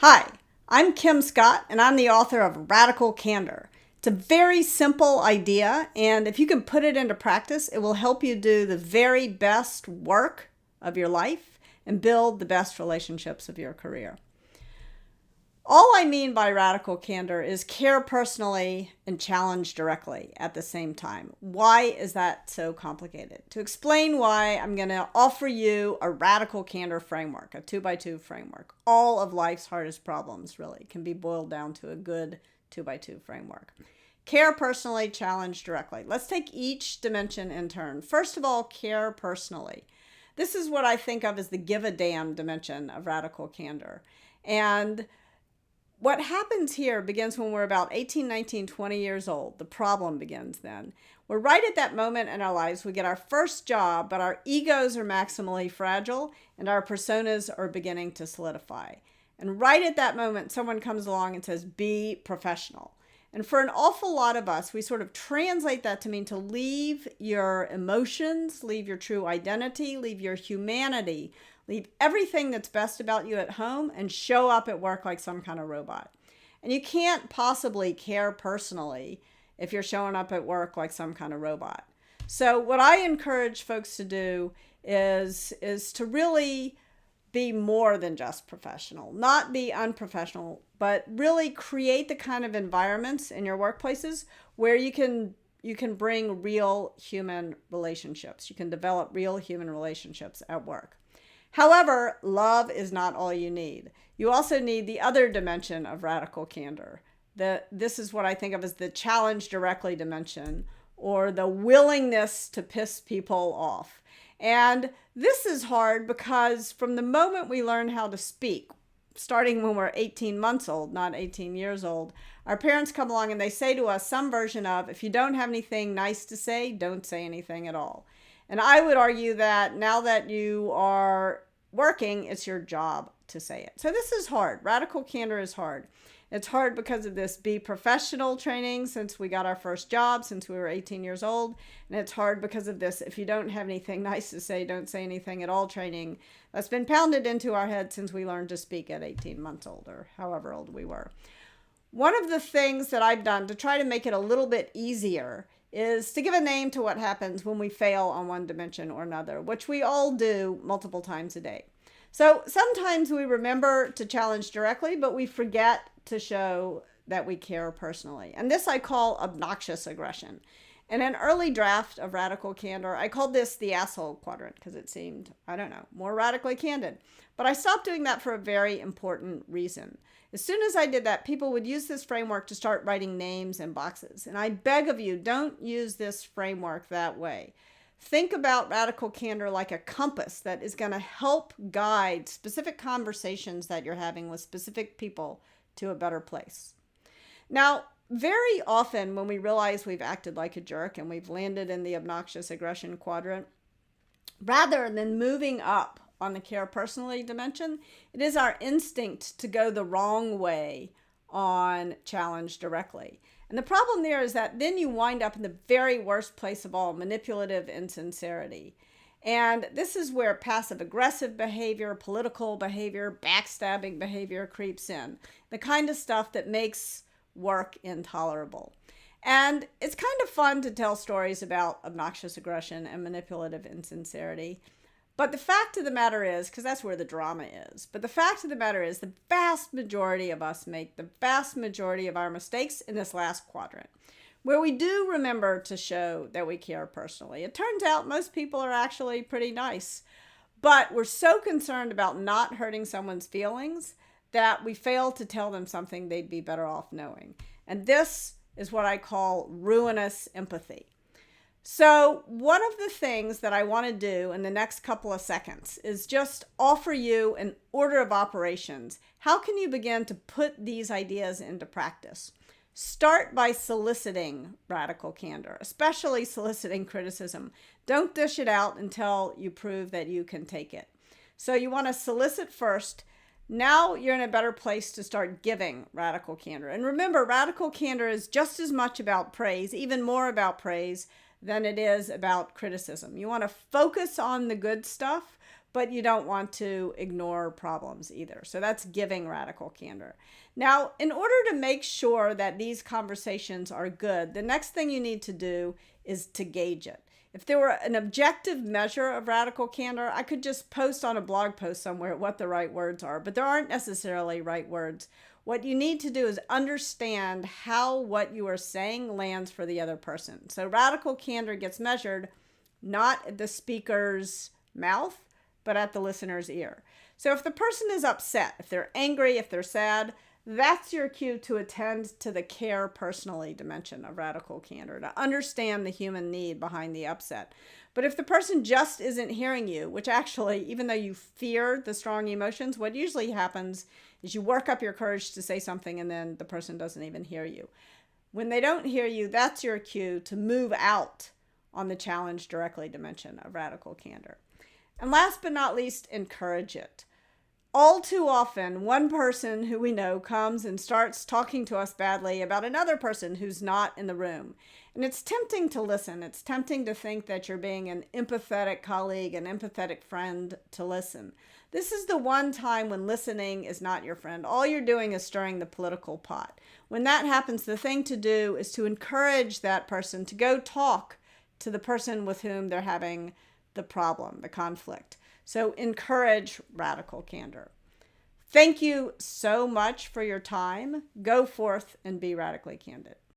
Hi, I'm Kim Scott, and I'm the author of Radical Candor. It's a very simple idea, and if you can put it into practice, it will help you do the very best work of your life and build the best relationships of your career. All I mean by radical candor is care personally and challenge directly at the same time. Why is that so complicated? To explain why, I'm going to offer you a radical candor framework, a 2x2 framework. All of life's hardest problems really can be boiled down to a good 2x2 framework. Care personally, challenge directly. Let's take each dimension in turn. First of all, care personally. This is what I think of as the give a damn dimension of radical candor. And what happens here begins when we're about 18, 19, 20 years old. The problem begins then. We're right at that moment in our lives. We get our first job, but our egos are maximally fragile and our personas are beginning to solidify. And right at that moment, someone comes along and says, be professional. And for an awful lot of us, we sort of translate that to mean to leave your emotions, leave your true identity, leave your humanity, leave everything that's best about you at home and show up at work like some kind of robot. And you can't possibly care personally if you're showing up at work like some kind of robot. So what I encourage folks to do is to really be more than just professional, not be unprofessional, but really create the kind of environments in your workplaces where you can bring real human relationships. You can develop real human relationships at work. However, love is not all you need. You also need the other dimension of radical candor. This is what I think of as the challenge directly dimension, or the willingness to piss people off. And this is hard because from the moment we learn how to speak, starting when we're 18 months old, not 18 years old, our parents come along and they say to us some version of, if you don't have anything nice to say, don't say anything at all. And I would argue that now that you are working, it's your job to say it. So this is hard. Radical candor is hard. It's hard because of this be professional training since we got our first job, since we were 18 years old. And it's hard because of this, if you don't have anything nice to say, don't say anything at all training. That's been pounded into our head since we learned to speak at 18 months old or however old we were. One of the things that I've done to try to make it a little bit easier is to give a name to what happens when we fail on one dimension or another, which we all do multiple times a day. So sometimes we remember to challenge directly, but we forget to show that we care personally. And this I call obnoxious aggression. In an early draft of Radical Candor, I called this the asshole quadrant because it seemed, more radically candid. But I stopped doing that for a very important reason. As soon as I did that, people would use this framework to start writing names in boxes. And I beg of you, don't use this framework that way. Think about radical candor like a compass that is going to help guide specific conversations that you're having with specific people to a better place. Now, very often when we realize we've acted like a jerk and we've landed in the obnoxious aggression quadrant, rather than moving up on the care personally dimension, it is our instinct to go the wrong way on challenge directly. And the problem there is that then you wind up in the very worst place of all, manipulative insincerity. And this is where passive aggressive behavior, political behavior, backstabbing behavior creeps in. The kind of stuff that makes work intolerable. And it's kind of fun to tell stories about obnoxious aggression and manipulative insincerity. But the fact of the matter is, because that's where the drama is, but the fact of the matter is the vast majority of us make the vast majority of our mistakes in this last quadrant, where we do remember to show that we care personally. It turns out most people are actually pretty nice, but we're so concerned about not hurting someone's feelings that we fail to tell them something they'd be better off knowing. And this is what I call ruinous empathy. So one of the things that I want to do in the next couple of seconds is just offer you an order of operations. How can you begin to put these ideas into practice? Start by soliciting radical candor, especially soliciting criticism. Don't dish it out until you prove that you can take it. So you want to solicit first. Now you're in a better place to start giving radical candor. And remember, radical candor is just as much about praise, even more about praise, than it is about criticism. You want to focus on the good stuff, but you don't want to ignore problems either. So that's giving radical candor. Now, in order to make sure that these conversations are good, the next thing you need to do is to gauge it. If there were an objective measure of radical candor, I could just post on a blog post somewhere what the right words are, but there aren't necessarily right words. What you need to do is understand how what you are saying lands for the other person. So radical candor gets measured not at the speaker's mouth, but at the listener's ear. So if the person is upset, if they're angry, if they're sad, that's your cue to attend to the care personally dimension of radical candor, to understand the human need behind the upset. But if the person just isn't hearing you, which actually, even though you fear the strong emotions, what usually happens is you work up your courage to say something and then the person doesn't even hear you. When they don't hear you, that's your cue to move out on the challenge directly dimension of radical candor. And last but not least, encourage it. All too often, one person who we know comes and starts talking to us badly about another person who's not in the room. And it's tempting to listen. It's tempting to think that you're being an empathetic colleague, an empathetic friend to listen. This is the one time when listening is not your friend. All you're doing is stirring the political pot. When that happens, the thing to do is to encourage that person to go talk to the person with whom they're having the problem, the conflict. So encourage radical candor. Thank you so much for your time. Go forth and be radically candid.